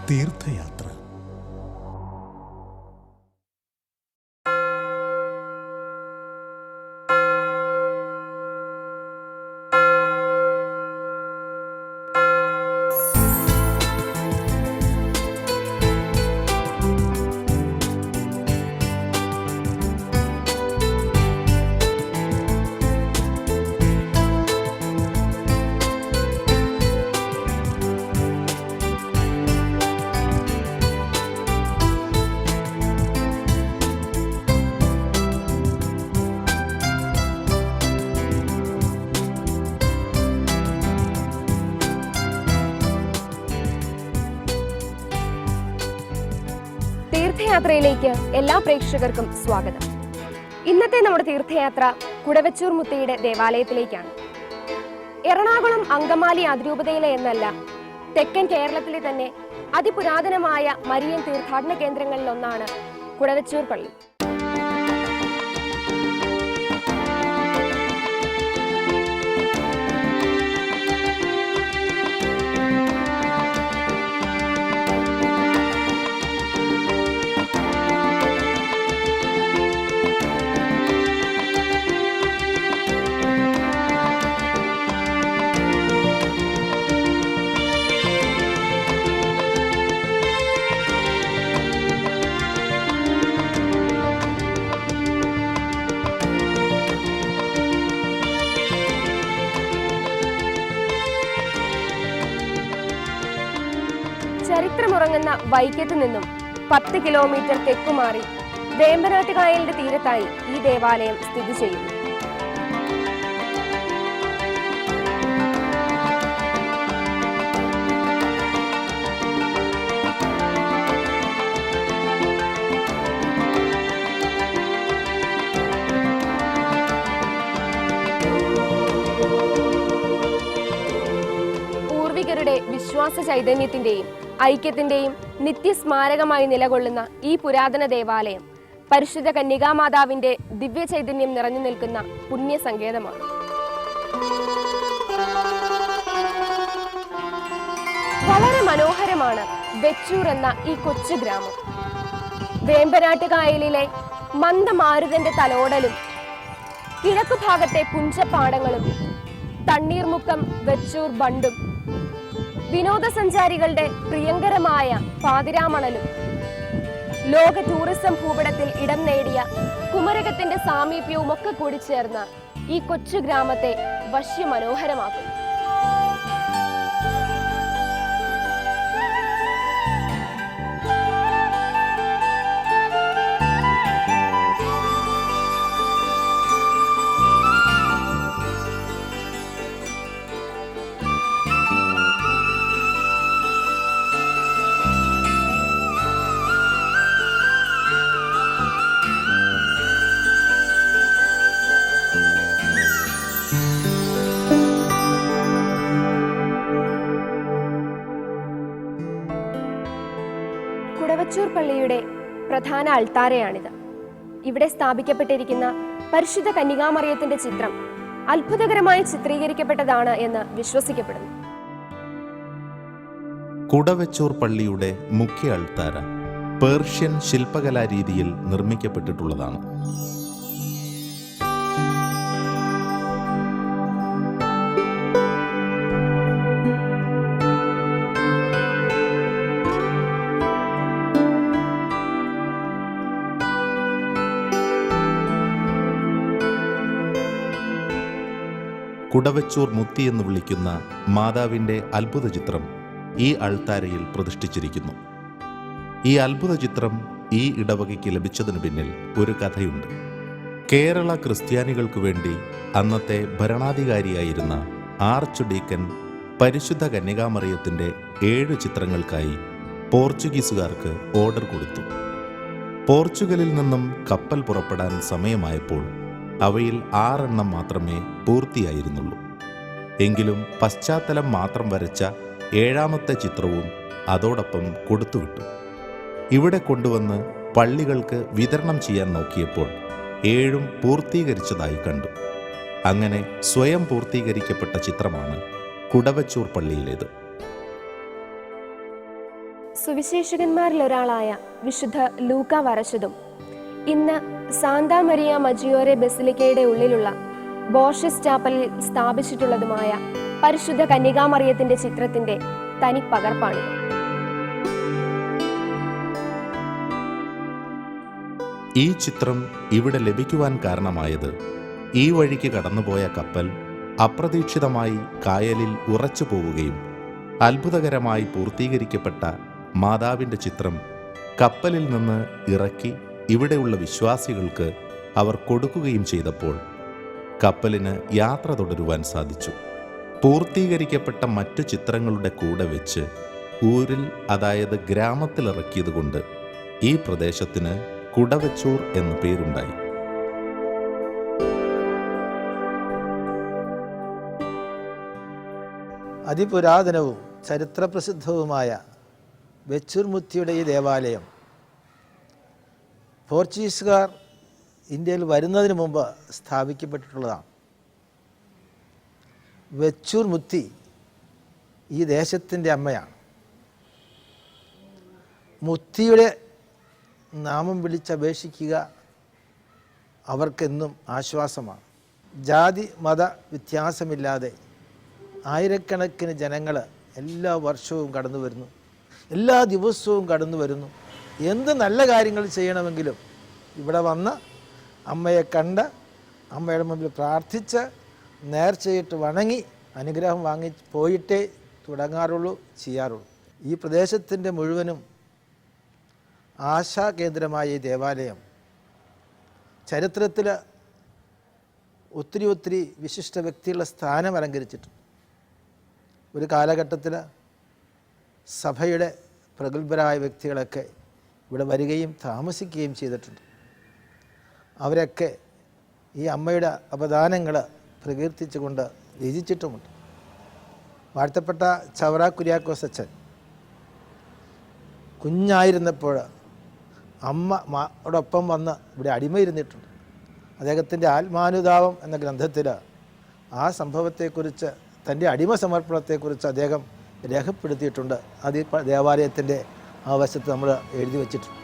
തീർത്ഥയാത്ര. തീർത്ഥയാത്രയിലേക്ക് എല്ലാ പ്രേക്ഷകർക്കും സ്വാഗതം. ഇന്നത്തെ നമ്മുടെ തീർത്ഥയാത്ര കുടവച്ചൂർ മുത്തയുടെ ദേവാലയത്തിലേക്കാണ്. എറണാകുളം അങ്കമാലി അതിരൂപതയിലെ എന്നല്ല, തെക്കൻ കേരളത്തിലെ തന്നെ അതിപുരാതനമായ മരിയൻ തീർത്ഥാടന കേന്ദ്രങ്ങളിലൊന്നാണ് കുടവച്ചൂർ പള്ളി. ചരിത്രമുറങ്ങുന്ന വൈക്കത്ത് നിന്നും 10 കിലോമീറ്റർ തെക്കുമാറി വേമ്പനാട്ട് കായലിന്റെ തീരത്തായി ഈ ദേവാലയം സ്ഥിതി ചെയ്യുന്നു. പൂർവികരുടെ വിശ്വാസ ചൈതന്യത്തിന്റെയും ഐക്യത്തിന്റെയും നിത്യസ്മാരകമായി നിലകൊള്ളുന്ന ഈ പുരാതന ദേവാലയം പരിശുദ്ധ കന്യകാമാതാവിന്റെ ദിവ്യ ചൈതന്യം നിറഞ്ഞു നിൽക്കുന്ന പുണ്യ സങ്കേതമാണ്. വളരെ മനോഹരമാണ് വെച്ചൂർ എന്ന ഈ കൊച്ചു ഗ്രാമം. വേമ്പനാട്ട് കായലിലെ മന്ദമാരുതന്റെ തലോടലും കിഴക്കു ഭാഗത്തെ പുഞ്ചപ്പാടങ്ങളും തണ്ണീർമുക്കം വെച്ചൂർ ബണ്ടും വിനോദസഞ്ചാരികളുടെ പ്രിയങ്കരമായ പാതിരാമണലും ലോക ടൂറിസം ഭൂപടത്തിൽ ഇടം നേടിയ കുമരകത്തിന്റെ സാമീപ്യവും ഒക്കെ കൂടി ചേർന്ന് ഈ കൊച്ചു ഗ്രാമത്തെ വശ്യമനോഹരമാക്കുന്നു. കുടവച്ചൂർ പള്ളിയുടെ പ്രധാന അൾത്താരയാണിത്. ഇവിടെ സ്ഥാപിക്കപ്പെട്ടിരിക്കുന്ന പരിശുദ്ധ കന്യകാമറിയത്തിന്റെ ചിത്രം അത്ഭുതകരമായി ചിത്രീകരിക്കപ്പെട്ടതാണ് എന്ന് വിശ്വസിക്കപ്പെടുന്നു. കുടവച്ചൂർ പള്ളിയുടെ മുഖ്യ അൾത്താര പേർഷ്യൻ ശില്പകലാ രീതിയിൽ നിർമ്മിക്കപ്പെട്ടിട്ടുള്ളതാണ്. കുടവച്ചൂർ മുത്തി എന്ന് വിളിക്കുന്ന മാതാവിൻ്റെ അത്ഭുത ചിത്രം ഈ അൾത്താരയിൽ പ്രതിഷ്ഠിച്ചിരിക്കുന്നു. ഈ അത്ഭുത ചിത്രം ഈ ഇടവകയ്ക്ക് ലഭിച്ചതിനു പിന്നിൽ ഒരു കഥയുണ്ട്. കേരള ക്രിസ്ത്യാനികൾക്കു വേണ്ടി അന്നത്തെ ഭരണാധികാരിയായിരുന്ന ആർച്ച് ഡീക്കൻ പരിശുദ്ധ കന്യകാമറിയത്തിൻ്റെ 7 ചിത്രങ്ങൾക്കായി പോർച്ചുഗീസുകാർക്ക് ഓർഡർ കൊടുത്തു. പോർച്ചുഗലിൽ നിന്നും കപ്പൽ പുറപ്പെടാൻ സമയമായപ്പോൾ അവയിൽ 6 എണ്ണം മാത്രമേ പൂർത്തിയായിരുന്നുള്ളൂ. എങ്കിലും പശ്ചാത്തലം മാത്രം വരച്ച 7ാമത്തെ ചിത്രവും അതോടൊപ്പം കൊടുത്തുവിട്ടു. ഇവിടെ കൊണ്ടുവന്ന് പള്ളികൾക്ക് വിതരണം ചെയ്യാൻ നോക്കിയപ്പോൾ 7ഉം പൂർത്തീകരിച്ചതായി കണ്ടു. അങ്ങനെ സ്വയം പൂർത്തീകരിക്കപ്പെട്ട ചിത്രമാണ് കുടവച്ചൂർ പള്ളിയിലേത്. സുവിശേഷകന്മാരിൽ ഒരാളായ വിശുദ്ധ ലൂക്ക വരച്ചതും ഇന്ന് സാന്താ മരിയ മജിയോറെ ബസിലിക്കയുടെ ഉള്ളിലുള്ള ബോർഷസ് ചാപ്പലിൽ സ്ഥാപിച്ചിട്ടുള്ളതുമായ പരിശുദ്ധ കന്യകാമറിയത്തിന്റെ ചിത്രത്തിന്റെ തനിപ്പകർപ്പാണിത്. ഈ ചിത്രം ഇവിടെ ലഭിക്കുവാൻ കാരണമായത് ഈ വഴിക്ക് കടന്നുപോയ കപ്പൽ അപ്രതീക്ഷിതമായി കായലിൽ ഉറച്ചു പോവുകയും അത്ഭുതകരമായി പൂർത്തീകരിക്കപ്പെട്ട മാതാവിൻ്റെ ചിത്രം കപ്പലിൽ നിന്ന് ഇറക്കി ഇവിടെയുള്ള വിശ്വാസികൾക്ക് അവർ കൊടുക്കുകയും ചെയ്തപ്പോൾ കപ്പലിന് യാത്ര തുടരുവാൻ സാധിച്ചു. പൂർത്തീകരിക്കപ്പെട്ട മറ്റു ചിത്രങ്ങളുടെ കൂടെ വെച്ച് ഊരിൽ, അതായത് ഗ്രാമത്തിലിറക്കിയതുകൊണ്ട് ഈ പ്രദേശത്തിന് കുടവച്ചൂർ എന്ന പേരുണ്ടായി. അതിപുരാതനവും ചരിത്രപ്രസിദ്ധവുമായ വെച്ചൂർ മുത്തിയുടെ ഈ ദേവാലയം പോർച്ചുഗീസുകാർ ഇന്ത്യയിൽ വരുന്നതിന് മുമ്പ് സ്ഥാപിക്കപ്പെട്ടിട്ടുള്ളതാണ്. വെച്ചൂർ മുത്തി ഈ ദേശത്തിൻ്റെ അമ്മയാണ്. മുത്തിയുടെ നാമം വിളിച്ചപേക്ഷിക്കുക അവർക്കെന്നും ആശ്വാസമാണ്. ജാതി മത വ്യത്യാസമില്ലാതെ ആയിരക്കണക്കിന് ജനങ്ങൾ എല്ലാ വർഷവും കടന്നു വരുന്നു, എല്ലാ ദിവസവും കടന്നു വരുന്നു. എന്ത് നല്ല കാര്യങ്ങൾ ചെയ്യണമെങ്കിലും ഇവിടെ വന്ന് അമ്മയെ കണ്ട് അമ്മയുടെ മുമ്പിൽ പ്രാർത്ഥിച്ച് നേർച്ചയിട്ട് വണങ്ങി അനുഗ്രഹം വാങ്ങി പോയിട്ടേ തുടങ്ങാറുള്ളൂ, ചെയ്യാറുള്ളൂ. ഈ പ്രദേശത്തിൻ്റെ മുഴുവനും ആശാകേന്ദ്രമായ ഈ ദേവാലയം ചരിത്രത്തിൽ ഒത്തിരി വിശിഷ്ട വ്യക്തികളുടെ സ്ഥാനം അലങ്കരിച്ചിട്ടുണ്ട്. ഒരു കാലഘട്ടത്തിൽ സഭയുടെ പ്രഗത്ഭരായ വ്യക്തികളൊക്കെ ഇവിടെ വരികയും താമസിക്കുകയും ചെയ്തിട്ടുണ്ട്. അവരൊക്കെ ഈ അമ്മയുടെ അപദാനങ്ങൾ പ്രകീർത്തിച്ചുകൊണ്ട് രചിച്ചിട്ടുമുണ്ട്. വാഴ്ത്തപ്പെട്ട ചവറ കുര്യാക്കോസ് അച്ഛൻ കുഞ്ഞായിരുന്നപ്പോൾ അമ്മയോടൊപ്പം വന്ന് ഇവിടെ അടിമയിരുന്നിട്ടുണ്ട്. അദ്ദേഹത്തിൻ്റെ ആത്മാനുതാപം എന്ന ഗ്രന്ഥത്തിൽ ആ സംഭവത്തെക്കുറിച്ച്, തൻ്റെ അടിമ സമർപ്പണത്തെക്കുറിച്ച് അദ്ദേഹം രേഖപ്പെടുത്തിയിട്ടുണ്ട്. അത് ഈ ദേവാലയത്തിൻ്റെ ആ വശത്ത് നമ്മൾ എഴുതി വച്ചിട്ടുണ്ട്.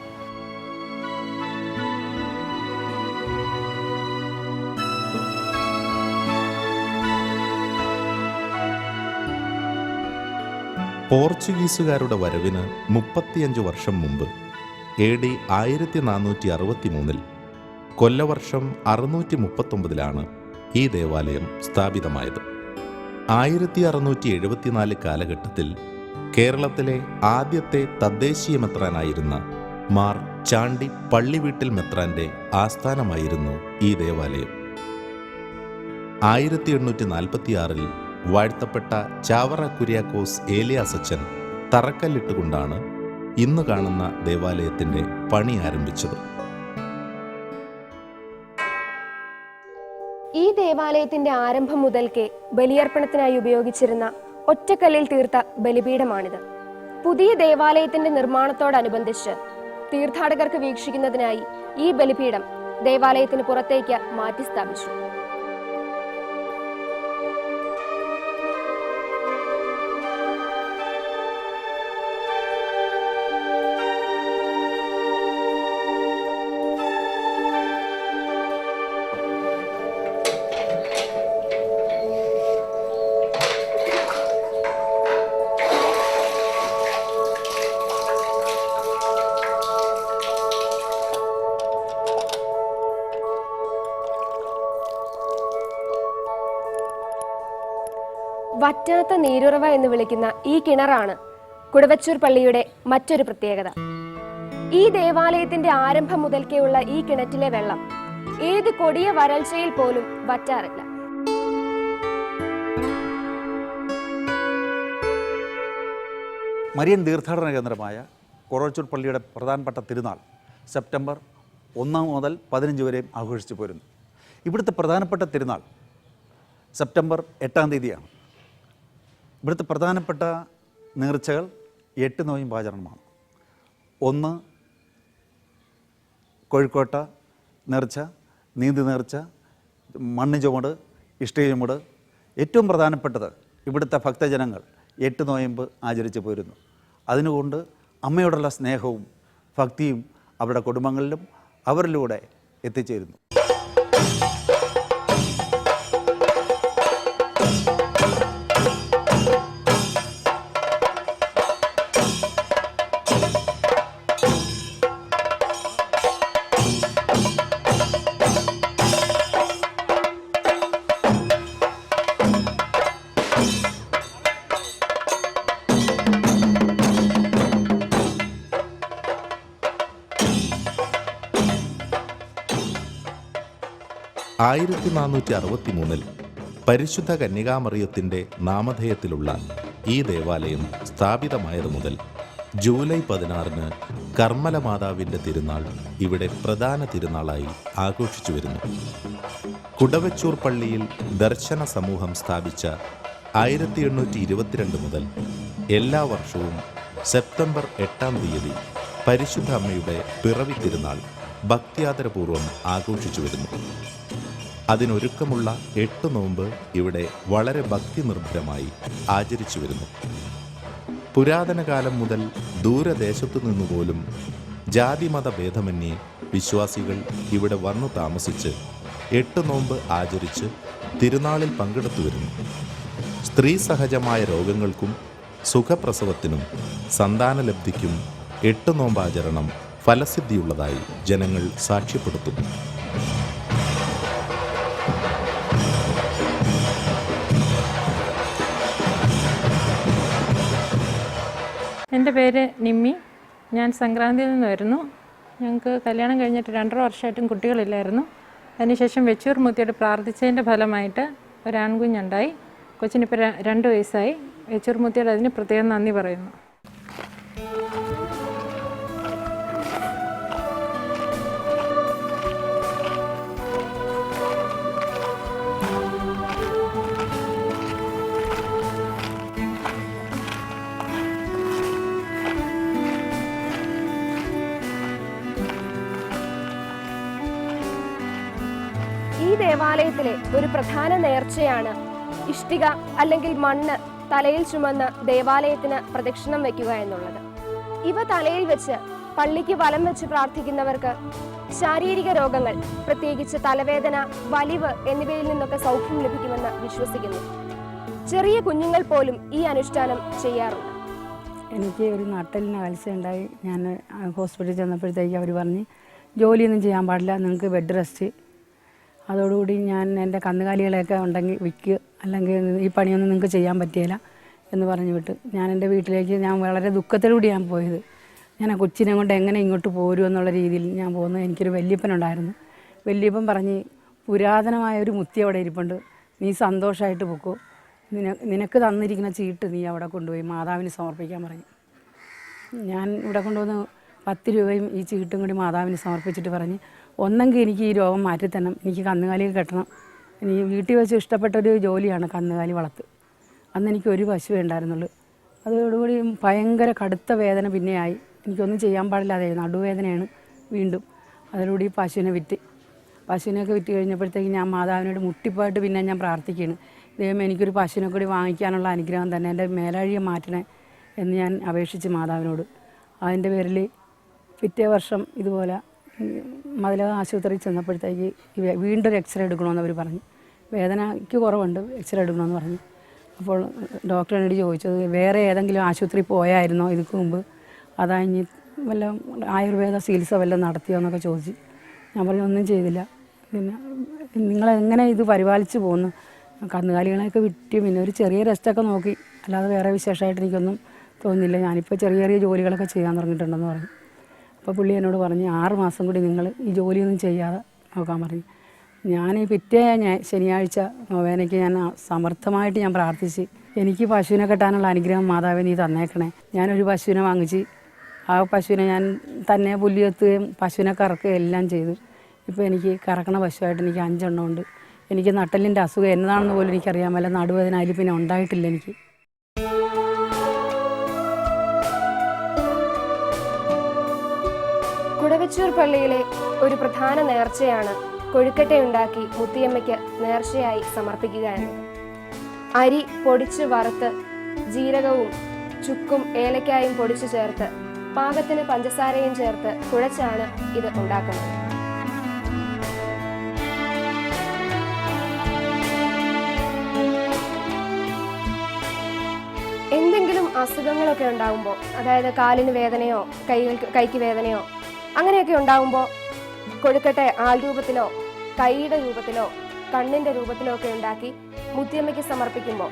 പോർച്ചുഗീസുകാരുടെ വരവിന് 35 വർഷം മുമ്പ് AD 1463 കൊല്ലവർഷം 639 ഈ ദേവാലയം സ്ഥാപിതമായത്. 1674 കാലഘട്ടത്തിൽ കേരളത്തിലെ ആദ്യത്തെ തദ്ദേശീയ മെത്രാനായിരുന്ന മാർ ചാണ്ടി പള്ളിവീട്ടിൽ മെത്രാന്റെ ആസ്ഥാനമായിരുന്നു ഈ ദേവാലയം. 1846 വാഴ്ത്തപ്പെട്ട ചാവറ കുര്യാക്കോസ് ഏലിയാസ് അച്ഛൻ തറക്കല്ലിട്ടുകൊണ്ടാണ് ഇന്ന് കാണുന്ന ദേവാലയത്തിന്റെ പണി ആരംഭിച്ചത്. ഈ ദേവാലയത്തിന്റെ ആരംഭം മുതൽക്കേ ബലിയർപ്പണത്തിനായി ഉപയോഗിച്ചിരുന്ന ഒറ്റക്കല്ലിൽ തീർത്ത ബലിപീഠമാണിത്. പുതിയ ദേവാലയത്തിന്റെ നിർമ്മാണത്തോടനുബന്ധിച്ച് തീർത്ഥാടകർക്ക് വീക്ഷിക്കുന്നതിനായി ഈ ബലിപീഠം ദേവാലയത്തിന് പുറത്തേക്ക് മാറ്റി സ്ഥാപിച്ചു. വറ്റാത്ത നീരുറവ എന്ന് വിളിക്കുന്ന ഈ കിണറാണ് കുടവച്ചൂർ പള്ളിയുടെ മറ്റൊരു പ്രത്യേകത. ഈ ദേവാലയത്തിന്റെ ആരംഭം മുതൽക്കേയുള്ള ഈ കിണറ്റിലെ വെള്ളം ഏത് കൊടിയ വരൾച്ചയിൽ പോലും വറ്റാറില്ല. മരിയൻ തീർത്ഥാടന കേന്ദ്രമായ കുടവച്ചൂർ പള്ളിയുടെ പ്രധാനപ്പെട്ട തിരുനാൾ സെപ്റ്റംബർ 1 മുതൽ 15 വരെയും ആഘോഷിച്ചു പോരുന്നു. ഇവിടുത്തെ പ്രധാനപ്പെട്ട തിരുനാൾ സെപ്റ്റംബർ 8 തീയതിയാണ്. ഇവിടുത്തെ പ്രധാനപ്പെട്ട നേർച്ചകൾ 8 നോയമ്പാചരണമാണ്. 1 കോഴിക്കോട്ട നേർച്ച, നീന്തി നേർച്ച, മണ്ണ് ചുമട്, ഇഷ്ടിക ചുമട്. ഏറ്റവും പ്രധാനപ്പെട്ടത് ഇവിടുത്തെ ഭക്തജനങ്ങൾ 8 നോയമ്പ് ആചരിച്ചു പോരുന്നു. അതിനുകൊണ്ട് അമ്മയോടുള്ള സ്നേഹവും ഭക്തിയും അവരുടെ കുടുംബങ്ങളിലും അവരിലൂടെ എത്തിച്ചേരുന്നു. ആയിരത്തി 463 പരിശുദ്ധ കന്യകാമറിയത്തിൻ്റെ നാമധേയത്തിലുള്ള ഈ ദേവാലയം സ്ഥാപിതമായതു മുതൽ ജൂലൈ 16 കർമ്മല മാതാവിൻ്റെ തിരുനാൾ ഇവിടെ പ്രധാന തിരുനാളായി ആഘോഷിച്ചു വരുന്നു. കുടവച്ചൂർ പള്ളിയിൽ ദർശന സമൂഹം സ്ഥാപിച്ച 1822 മുതൽ എല്ലാ വർഷവും സെപ്റ്റംബർ 8-ാം തീയതി പരിശുദ്ധ അമ്മയുടെ പിറവി തിരുനാൾ ഭക്തിയാദരപൂർവ്വം ആഘോഷിച്ചു വരുന്നു. അതിനൊരുക്കമുള്ള 8 നോമ്പ് ഇവിടെ വളരെ ഭക്തി നിർഭരമായി ആചരിച്ചു വരുന്നു. പുരാതന കാലം മുതൽ ദൂരദേശത്തു നിന്നുപോലും ജാതിമത ഭേദമന്യേ വിശ്വാസികൾ ഇവിടെ വന്നു താമസിച്ച് 8 നോമ്പ് ആചരിച്ച് തിരുനാളിൽ പങ്കെടുത്തു വരുന്നു. സ്ത്രീ സഹജമായ രോഗങ്ങൾക്കും സുഖപ്രസവത്തിനും സന്താനലബ്ധിക്കും 8 നോമ്പാചരണം ഫലസിദ്ധിയുള്ളതായി ജനങ്ങൾ സാക്ഷ്യപ്പെടുത്തുന്നു. എൻ്റെ പേര് നിമ്മി. ഞാൻ സംക്രാന്തിയിൽ നിന്ന് വരുന്നു. ഞങ്ങൾക്ക് കല്യാണം കഴിഞ്ഞിട്ട് 2.5 വർഷമായിട്ടും കുട്ടികളില്ലായിരുന്നു. അതിനുശേഷം വെച്ചൂർ മൂത്തിയോട് പ്രാർത്ഥിച്ചതിൻ്റെ ഫലമായിട്ട് ഒരാൺകുഞ്ഞുണ്ടായി. കൊച്ചിനിപ്പോൾ 2 വയസ്സായി. വെച്ചൂർ മൂത്തിയോട് അതിന് പ്രത്യേകം നന്ദി പറയുന്നു. ഈ ദേവാലയത്തിലെ ഒരു പ്രധാന നേർച്ചയാണ് ഇഷ്ടിക അല്ലെങ്കിൽ മണ്ണ് തലയിൽ ചുമന്ന് ദേവാലയത്തിന് പ്രദക്ഷിണം വയ്ക്കുക എന്നുള്ളത്. ഇവ തലയിൽ വെച്ച് പള്ളിക്ക് വലം വെച്ച് പ്രാർത്ഥിക്കുന്നവർക്ക് ശാരീരിക രോഗങ്ങൾ, പ്രത്യേകിച്ച് തലവേദന, വലിവ് എന്നിവയിൽ നിന്നൊക്കെ സൗഖ്യം ലഭിക്കുമെന്ന് വിശ്വസിക്കുന്നു. ചെറിയ കുഞ്ഞുങ്ങൾ പോലും ഈ അനുഷ്ഠാനം ചെയ്യാറുണ്ട്. എനിക്ക് ഒരു നട്ടലിന് കാഴ്ച ഉണ്ടായി. ഞാൻ ഹോസ്പിറ്റലിൽ ചെന്നപ്പോഴത്തേക്ക് അവർ പറഞ്ഞ് ജോലിയൊന്നും ചെയ്യാൻ പാടില്ല, നിങ്ങൾക്ക് ബെഡ് റെസ്റ്റ്. അതോടുകൂടി ഞാൻ എൻ്റെ കന്നുകാലികളെയൊക്കെ ഉണ്ടെങ്കിൽ വിൽക്കുക, അല്ലെങ്കിൽ ഈ പണിയൊന്നും നിങ്ങൾക്ക് ചെയ്യാൻ പറ്റിയില്ല എന്ന് പറഞ്ഞു വിട്ട് ഞാൻ എൻ്റെ വീട്ടിലേക്ക് ഞാൻ വളരെ ദുഃഖത്തോടുകൂടി ഞാൻ പോയത്. ഞാൻ ആ കൊച്ചിനെ കൊണ്ട് എങ്ങനെ ഇങ്ങോട്ട് പോരും എന്നുള്ള രീതിയിൽ ഞാൻ പോകുന്നത്. എനിക്കൊരു വല്യപ്പനുണ്ടായിരുന്നു. വല്യപ്പൻ പറഞ്ഞ് പുരാതനമായ ഒരു മുത്തി അവിടെ ഇരിപ്പുണ്ട്, നീ സന്തോഷമായിട്ട് പൊക്കോ, നിനക്ക് തന്നിരിക്കുന്ന ചീട്ട് നീ അവിടെ കൊണ്ടുപോയി മാതാവിന് സമർപ്പിക്കാൻ പറഞ്ഞു. ഞാൻ ഇവിടെ കൊണ്ടുവന്ന് 10 രൂപയും ഈ ചീട്ടും കൂടി മാതാവിന് സമർപ്പിച്ചിട്ട് പറഞ്ഞ്, ഒന്നെങ്കിൽ എനിക്ക് ഈ രോഗം മാറ്റിത്തരണം, എനിക്ക് കന്നുകാലികൾ കെട്ടണം. എനിക്ക് വീട്ടിൽ വെച്ച് ഇഷ്ടപ്പെട്ടൊരു ജോലിയാണ് കന്നുകാലി വളർത്ത്. അന്ന് എനിക്ക് ഒരു പശുവേ ഉണ്ടായിരുന്നുള്ളൂ. അതോടുകൂടി ഭയങ്കര കടുത്ത വേദന പിന്നെയായി. എനിക്കൊന്നും ചെയ്യാൻ പാടില്ലാതെ നടുവേദനയാണ് വീണ്ടും. അതോടുകൂടി പശുവിനെയൊക്കെ വിറ്റ് കഴിഞ്ഞപ്പോഴത്തേക്ക് ഞാൻ മാതാവിനോട് മുട്ടിപ്പായിട്ട് പിന്നെ ഞാൻ പ്രാർത്ഥിക്കുകയാണ്, ദൈവമേ എനിക്കൊരു പശുവിനെ കൂടി വാങ്ങിക്കാനുള്ള അനുഗ്രഹം തന്നെ, എൻ്റെ മേലാഴിയെ മാറ്റണേ എന്ന് ഞാൻ അപേക്ഷിച്ച് മാതാവിനോട്. അതിൻ്റെ പേരിൽ പിറ്റേ വർഷം ഇതുപോലെ മതിലക ആശുപത്രിയിൽ ചെന്നപ്പോഴത്തേക്ക് വീണ്ടും ഒരു എക്സ്റേ എടുക്കണമെന്ന് അവർ പറഞ്ഞു. വേദനയ്ക്ക് കുറവുണ്ട്, എക്സ്റേ എടുക്കണമെന്ന് പറഞ്ഞു. അപ്പോൾ ഡോക്ടറിനോട് ചോദിച്ചത്, വേറെ ഏതെങ്കിലും ആശുപത്രി പോയായിരുന്നോ ഇതിക്ക് മുമ്പ്, അതാഞ്ഞ് വല്ല ആയുർവേദ ചികിത്സ വല്ലതും നടത്തിയോ എന്നൊക്കെ ചോദിച്ചു. ഞാൻ പറഞ്ഞു ഒന്നും ചെയ്തില്ല. പിന്നെ നിങ്ങളെങ്ങനെ ഇത് പരിപാലിച്ച് പോകുന്നു? കന്നുകാലികളെയൊക്കെ വിറ്റ് പിന്നെ ഒരു ചെറിയ റെസ്റ്റൊക്കെ നോക്കി, അല്ലാതെ വേറെ വിശേഷമായിട്ട് എനിക്കൊന്നും തോന്നുന്നില്ല. ഞാനിപ്പോൾ ചെറിയ ചെറിയ ജോലികളൊക്കെ ചെയ്യാൻ തുടങ്ങിയിട്ടുണ്ടെന്ന് പറഞ്ഞു. അപ്പോൾ പുള്ളി എന്നോട് പറഞ്ഞ് 6 മാസം കൂടി നിങ്ങൾ ഈ ജോലിയൊന്നും ചെയ്യാതെ നോക്കാൻ പറഞ്ഞു. ഞാൻ പിറ്റേ ശനിയാഴ്ച നോവേനയ്ക്ക് ഞാൻ സമർത്ഥമായിട്ട് ഞാൻ പ്രാർത്ഥിച്ച്, എനിക്ക് പശുവിനെ കെട്ടാനുള്ള അനുഗ്രഹം മാതാവേ നീ തന്നേക്കണേ. ഞാനൊരു പശുവിനെ വാങ്ങിച്ച് ആ പശുവിനെ ഞാൻ തന്നെ പുല്ലിയെത്തുകയും പശുവിനെ കറക്കുകയും എല്ലാം ചെയ്തു. ഇപ്പോൾ എനിക്ക് കറക്കണ പശുവായിട്ട് എനിക്ക് 5 എണ്ണം ഉണ്ട്. എനിക്ക് നട്ടലിൻ്റെ അസുഖം എന്നതാണെന്ന് പോലും എനിക്കറിയാൻ മേല. നടുവേദന അതിൽ പിന്നെ ഉണ്ടായിട്ടില്ല എനിക്ക്. കുടവച്ചൂർ പള്ളിയിലെ ഒരു പ്രധാന നേർച്ചയാണ് കൊഴുക്കട്ടയുണ്ടാക്കി മുത്തിയമ്മയ്ക്ക് നേർച്ചയായി സമർപ്പിക്കുക എന്നത്. അരി പൊടിച്ച് വറുത്ത് ജീരകവും ചുക്കും ഏലക്കായും പൊടിച്ചു ചേർത്ത് പാകത്തിന് പഞ്ചസാരയും ചേർത്ത് കുഴച്ചാണ് ഇത് ഉണ്ടാക്കുന്നത്. എന്തെങ്കിലും അസുഖങ്ങളൊക്കെ ഉണ്ടാകുമ്പോൾ, അതായത് കാലിന് വേദനയോ കൈക്ക് വേദനയോ അങ്ങനെയൊക്കെ ഉണ്ടാകുമ്പോൾ കൊഴുക്കട്ടെ ആൾരൂപത്തിലോ കൈയുടെ രൂപത്തിലോ കണ്ണിൻ്റെ രൂപത്തിലോ ഒക്കെ ഉണ്ടാക്കി മുത്തിയമ്മയ്ക്ക് സമർപ്പിക്കുമ്പോൾ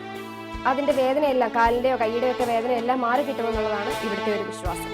അതിൻ്റെ വേദനയെല്ലാം, കാലിൻ്റെയോ കൈയുടെയോ ഒക്കെ വേദനയെല്ലാം മാറി കിട്ടുമെന്നുള്ളതാണ് ഇവിടുത്തെ ഒരു വിശ്വാസം.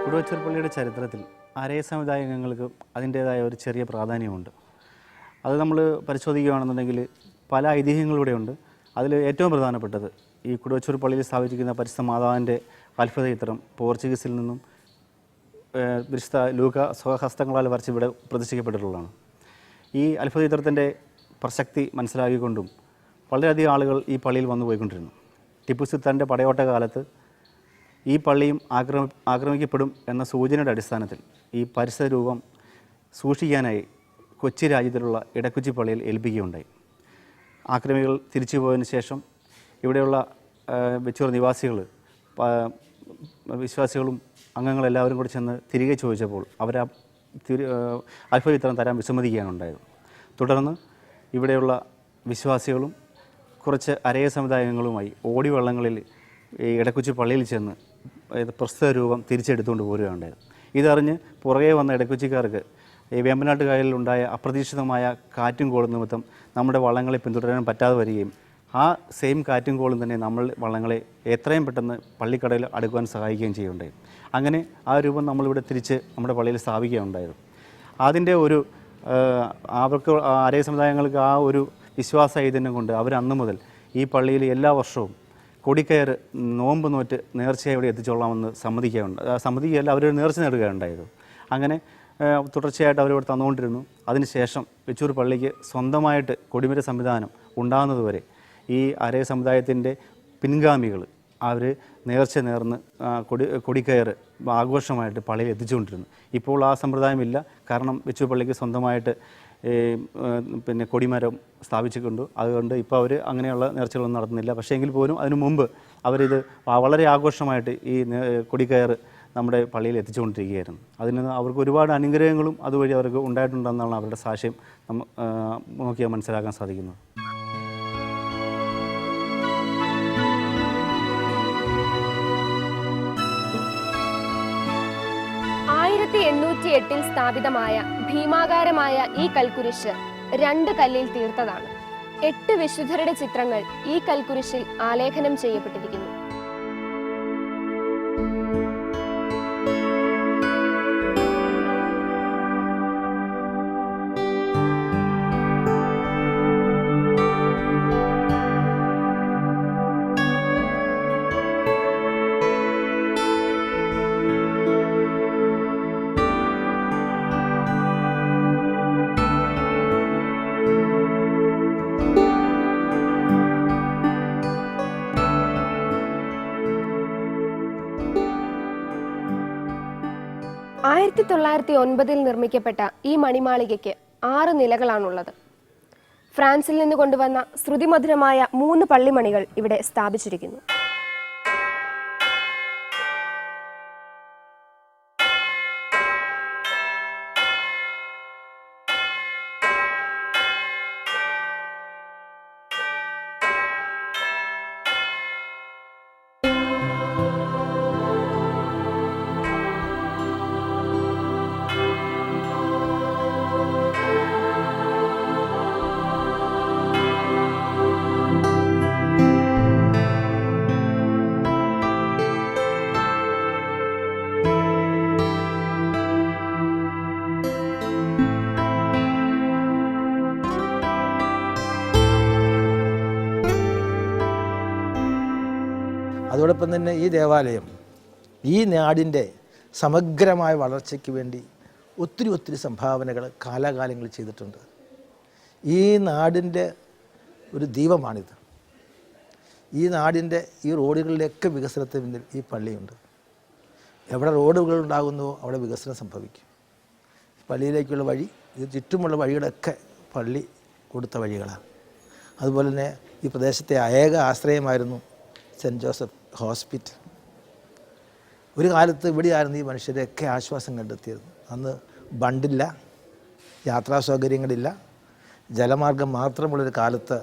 കുടുവച്ചൂർ പള്ളിയുടെ ചരിത്രത്തിൽ ആരയ സമുദായങ്ങൾക്ക് അതിൻ്റേതായ ഒരു ചെറിയ പ്രാധാന്യമുണ്ട്. അത് നമ്മൾ പരിശോധിക്കുകയാണെന്നുണ്ടെങ്കിൽ പല ഐതിഹ്യങ്ങളിലൂടെയുണ്ട്. അതിൽ ഏറ്റവും പ്രധാനപ്പെട്ടത് ഈ കുടുവച്ചൂർ പള്ളിയിൽ സ്ഥാപിച്ചിരിക്കുന്ന പരിശുദ്ധ മാതാവിൻ്റെ അത്ഭുത ചിത്രം പോർച്ചുഗീസിൽ നിന്നും വിശുദ്ധ ലൂക്ക സ്വഹസ്തങ്ങളാൽ വരച്ച് ഇവിടെ പ്രതിഷ്ഠിക്കപ്പെട്ടിട്ടുള്ളതാണ്. ഈ അത്ഭുത ചിത്രത്തിൻ്റെ പ്രസക്തി മനസ്സിലാക്കിക്കൊണ്ടും വളരെയധികം ആളുകൾ ഈ പള്ളിയിൽ വന്നു പോയിക്കൊണ്ടിരുന്നു. ടിപ്പു സുൽത്താൻ്റെ പടയോട്ട കാലത്ത് ഈ പള്ളിയും ആക്രമിക്കപ്പെടും എന്ന സൂചനയുടെ അടിസ്ഥാനത്തിൽ ഈ പരിസര രൂപം സൂക്ഷിക്കാനായി കൊച്ചി രാജ്യത്തിലുള്ള ഇടക്കൊച്ചി പള്ളിയിൽ ഏൽപ്പിക്കുകയുണ്ടായി. ആക്രമികൾ തിരിച്ചു പോയതിനു ശേഷം ഇവിടെയുള്ള വെച്ചൂർ നിവാസികൾ, വിശ്വാസികളും അംഗങ്ങളെല്ലാവരും കൂടി ചെന്ന് തിരികെ ചോദിച്ചപ്പോൾ അവർ അത്ഭുത ചിത്രം തരാൻ വിസമ്മതിക്കുകയാണ് ഉണ്ടായത്. തുടർന്ന് ഇവിടെയുള്ള വിശ്വാസികളും കുറച്ച് അരയ സമുദായങ്ങളുമായി ഓടിവള്ളങ്ങളിൽ ഈ ഇടക്കൊച്ചി പള്ളിയിൽ ചെന്ന് പ്രസ്തുത രൂപം തിരിച്ചെടുത്തുകൊണ്ട് പോരുകയുണ്ടായത്. ഇതറിഞ്ഞ് പുറകെ വന്ന ഇടക്കൊച്ചിക്കാർക്ക് ഈ വേമ്പനാട്ട് കായലിലുണ്ടായ അപ്രതീക്ഷിതമായ കാറ്റും കോളും നിമിത്തം നമ്മുടെ വള്ളങ്ങളെ പിന്തുടരാൻ പറ്റാതെ വരികയും ആ സെയിം കാറ്റും കോളും തന്നെ നമ്മൾ വള്ളങ്ങളെ എത്രയും പെട്ടെന്ന് പള്ളിക്കടയിൽ അടുക്കുവാൻ സഹായിക്കുകയും ചെയ്യുകയുണ്ടായി. അങ്ങനെ ആ രൂപം നമ്മളിവിടെ തിരിച്ച് നമ്മുടെ പള്ളിയിൽ സ്ഥാപിക്കുകയുണ്ടായത്. അതിൻ്റെ ഒരു അവർക്ക് അരയ സമുദായങ്ങൾക്ക് ആ ഒരു വിശ്വാസ ചൈതന്യം കൊണ്ട് അവർ അന്നു മുതൽ ഈ പള്ളിയിൽ എല്ലാ വർഷവും കൊടിക്കയർ നോമ്പ് നോറ്റ് നേർച്ചയായി ഇവിടെ എത്തിച്ചോളാമെന്ന് സമ്മതിക്കുകയല്ല, അവരൊരു നേർച്ച നേടുകയുണ്ടായത്. അങ്ങനെ തുടർച്ചയായിട്ട് അവരിവിടെ തന്നുകൊണ്ടിരുന്നു. അതിനുശേഷം വെച്ചൂർ പള്ളിക്ക് സ്വന്തമായിട്ട് കൊടിമര സംവിധാനം ഉണ്ടാകുന്നതുവരെ ഈ അരയ സമുദായത്തിൻ്റെ പിൻഗാമികൾ അവർ നേർച്ച നേർന്ന് കൊടിക്കയർ ആഘോഷമായിട്ട് പള്ളിയിൽ എത്തിച്ചുകൊണ്ടിരുന്നു. ഇപ്പോൾ ആ സമ്പ്രദായമില്ല. കാരണം വെച്ചൂർ പള്ളിക്ക് സ്വന്തമായിട്ട് പിന്നെ കൊടിമരം സ്ഥാപിച്ചിട്ടുണ്ട്. അതുകൊണ്ട് ഇപ്പോൾ അവർ അങ്ങനെയുള്ള നേർച്ചകളൊന്നും നടത്തുന്നില്ല. പക്ഷേ എങ്കിൽ പോലും അതിനു മുമ്പ് അവരിത് വളരെ ആഘോഷമായിട്ട് ഈ കൊടിക്കയർ നമ്മുടെ പള്ളിയിൽ എത്തിച്ചുകൊണ്ടിരിക്കുകയായിരുന്നു. അതിന് അവർക്ക് ഒരുപാട് അനുഗ്രഹങ്ങളും അതുവഴി അവർക്ക് ഉണ്ടായിട്ടുണ്ടെന്നാണ് അവരുടെ സാക്ഷ്യം നോക്കിയാൽ മനസ്സിലാക്കാൻ സാധിക്കുന്നത്. ൽ സ്ഥാപിതമായ ഭീമാകാരമായ ഈ കൽക്കുരിശ് 2 കല്ലിൽ തീർത്തതാണ്. 8 വിശുദ്ധരുടെ ചിത്രങ്ങൾ ഈ കൽക്കുരിശിൽ ആലേഖനം ചെയ്യപ്പെട്ടിരിക്കുന്നു. ആയിരത്തി 1909 നിർമ്മിക്കപ്പെട്ട ഈ മണിമാളികയ്ക്ക് 6 നിലകളാണുള്ളത്. ഫ്രാൻസിൽ നിന്ന് കൊണ്ടുവന്ന ശ്രുതിമധുരമായ 3 പള്ളിമണികൾ ഇവിടെ സ്ഥാപിച്ചിരിക്കുന്നു. അതോടൊപ്പം തന്നെ ഈ ദേവാലയം ഈ നാടിൻ്റെ സമഗ്രമായ വളർച്ചയ്ക്ക് വേണ്ടി ഒത്തിരി സംഭാവനകൾ കാലാകാലങ്ങളിൽ ചെയ്തിട്ടുണ്ട്. ഈ നാടിൻ്റെ ഒരു ദീപമാണിത്. ഈ നാടിൻ്റെ ഈ റോഡുകളിലേക്ക് വികസനത്തിന് പിന്നിൽ ഈ പള്ളിയുണ്ട്. എവിടെ റോഡുകൾ ഉണ്ടാകുന്നുവോ അവിടെ വികസനം സംഭവിക്കും. പള്ളിയിലേക്കുള്ള വഴി, ഇത് ചുറ്റുമുള്ള വഴികളൊക്കെ പള്ളി കൊടുത്ത വഴികളാണ്. അതുപോലെ തന്നെ ഈ പ്രദേശത്തെ ഏക ആശ്രയമായിരുന്നു സെൻറ്റ് ജോസഫ് ഹോസ്പിറ്റൽ. ഒരു കാലത്ത് ഇവിടെയായിരുന്നു ഈ മനുഷ്യരെയൊക്കെ ആശ്വാസം കണ്ടെത്തിയത്. അന്ന് ബണ്ടില്ല, യാത്രാ സൗകര്യങ്ങളില്ല, ജലമാർഗം മാത്രമുള്ളൊരു കാലത്ത്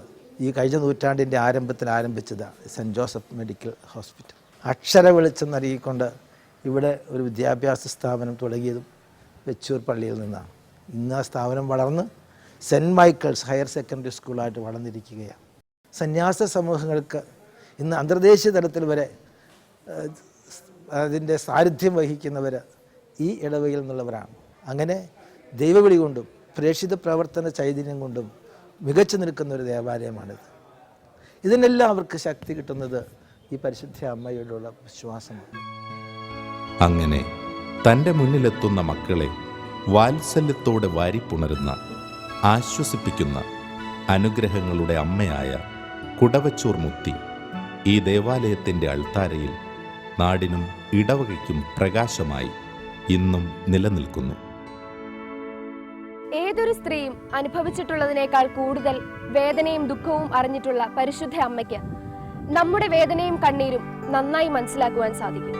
ഈ കഴിഞ്ഞ നൂറ്റാണ്ടിൻ്റെ ആരംഭത്തിൽ ആരംഭിച്ചതാണ് സെൻറ്റ് ജോസഫ് മെഡിക്കൽ ഹോസ്പിറ്റൽ. അക്ഷര വെളിച്ചം നൽകിക്കൊണ്ട് ഇവിടെ ഒരു വിദ്യാഭ്യാസ സ്ഥാപനം തുടങ്ങിയതും വെച്ചൂർ പള്ളിയിൽ നിന്നാണ്. ഇന്ന് ആ സ്ഥാപനം വളർന്ന് സെൻറ്റ് മൈക്കിൾസ് ഹയർ സെക്കൻഡറി സ്കൂളായിട്ട് വളർന്നിരിക്കുകയാണ്. സന്യാസ സമൂഹങ്ങൾക്ക് ഇന്ന് അന്തർദേശീയ തലത്തിൽ വരെ അതിൻ്റെ സാന്നിധ്യം വഹിക്കുന്നവർ ഈ ഇടവകയിൽ നിന്നുള്ളവരാണ്. അങ്ങനെ ദൈവവിളി കൊണ്ടും പ്രേക്ഷിത പ്രവർത്തന ചൈതന്യം കൊണ്ടും മികച്ചു നിൽക്കുന്ന ഒരു ദേവാലയമാണിത്. ഇതിനെല്ലാം അവർക്ക് ശക്തി കിട്ടുന്നത് ഈ പരിശുദ്ധ അമ്മയോടുള്ള വിശ്വാസമാണ്. അങ്ങനെ തൻ്റെ മുന്നിലെത്തുന്ന മക്കളെ വാത്സല്യത്തോടെ വാരിപ്പുണരുന്ന, ആശ്വസിപ്പിക്കുന്ന അനുഗ്രഹങ്ങളുടെ അമ്മയായ കുടവച്ചൂർ മുത്തി ഈ ദേവാലയത്തിൻ്റെ അൾത്താരയിൽ നാടിനും ഇടവകയ്ക്കും പ്രകാശമായി ഇന്നും നിലനിൽക്കുന്നു. ഏതൊരു സ്ത്രീയും അനുഭവിച്ചിട്ടുള്ളതിനേക്കാൾ കൂടുതൽ വേദനയും ദുഃഖവും അറിഞ്ഞിട്ടുള്ള പരിശുദ്ധ അമ്മയ്ക്ക് നമ്മുടെ വേദനയും കണ്ണീരും നന്നായി മനസ്സിലാക്കുവാൻ സാധിക്കും.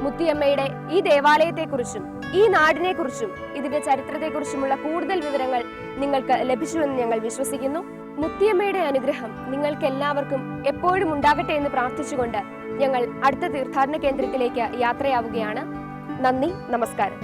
മുത്തിയമ്മയുടെ ഈ ദേവാലയത്തെക്കുറിച്ചും ഈ നാടിനെക്കുറിച്ചും ഇതിന്റെ ചരിത്രത്തെക്കുറിച്ചുമുള്ള കൂടുതൽ വിവരങ്ങൾ നിങ്ങൾക്ക് ലഭിച്ചുവെന്ന് ഞങ്ങൾ വിശ്വസിക്കുന്നു. മുത്തിയമ്മയുടെ അനുഗ്രഹം നിങ്ങൾക്ക് എല്ലാവർക്കും എപ്പോഴും ഉണ്ടാകട്ടെ എന്ന് പ്രാർത്ഥിച്ചുകൊണ്ട് ഞങ്ങൾ അടുത്ത തീർത്ഥാടന കേന്ദ്രത്തിലേക്ക് യാത്രയാവുകയാണ്. നന്ദി, നമസ്കാരം.